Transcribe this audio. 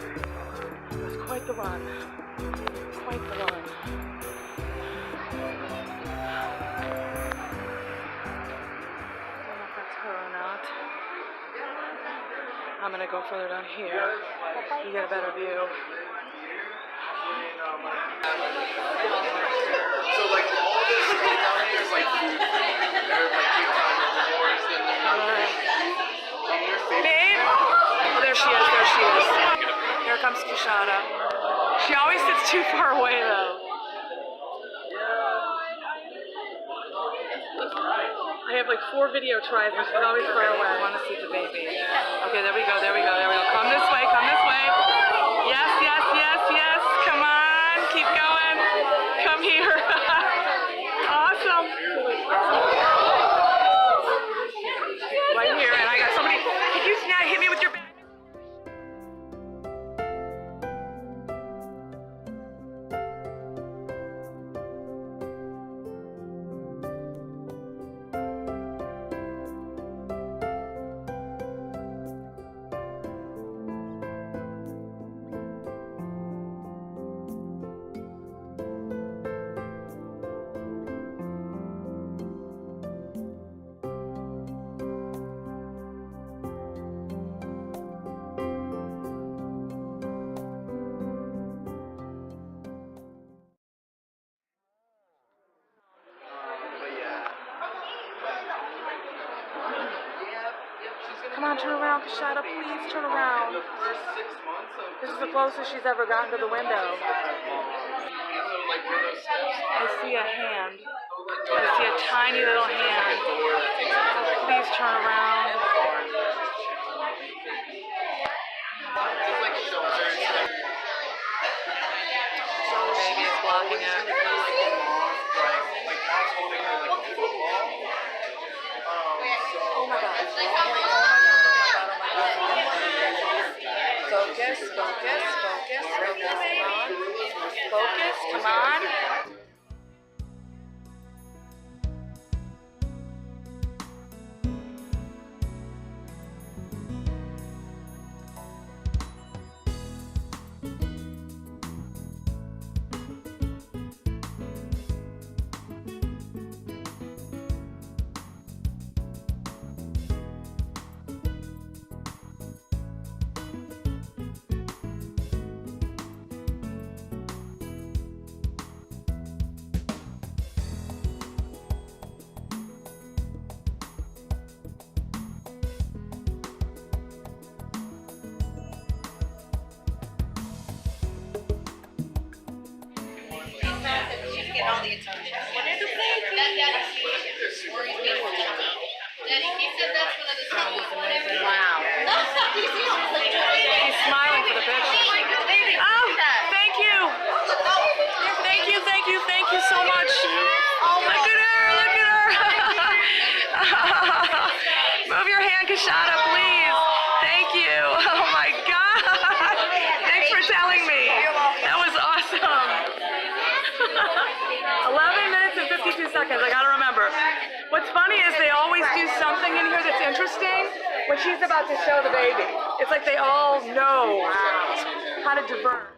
car. It was quite the run. Quite the run. Or not. I'm gonna go further down here. You get a better view. So like all this stuff down here is like food. They're like big time rewards than your favorite. Babe! Oh, there she is, there she is. Here comes Kashada. She always sits too far away though. I have like 4 video tries, but she's always far away. I want to see the baby. Okay, there we go, there we go, there we go. Come this way, come this way. Yes, yes, yes, yes. Come on, keep going. Come here. Awesome. Right here, and I got somebody. Can you now hit me with your back? Come on, turn around, Kashada, please turn around. This is the closest she's ever gotten to the window. I see a hand. I see a tiny little hand. Please turn around. So the baby is blocking it. Oh my God. Focus, focus, focus, focus, come on. Focus, come on. All the attention. Wow. He's smiling for the picture. Oh, thank you. Thank you, thank you, thank you so much. Look at her, look at her. Move your hand, Kashada, please. Thank you. Oh my God. Thanks for telling me. That was awesome. 11 minutes and 52 seconds, I gotta remember. What's funny is they always do something in here that's interesting when she's about to show the baby. It's like they all know how to divert.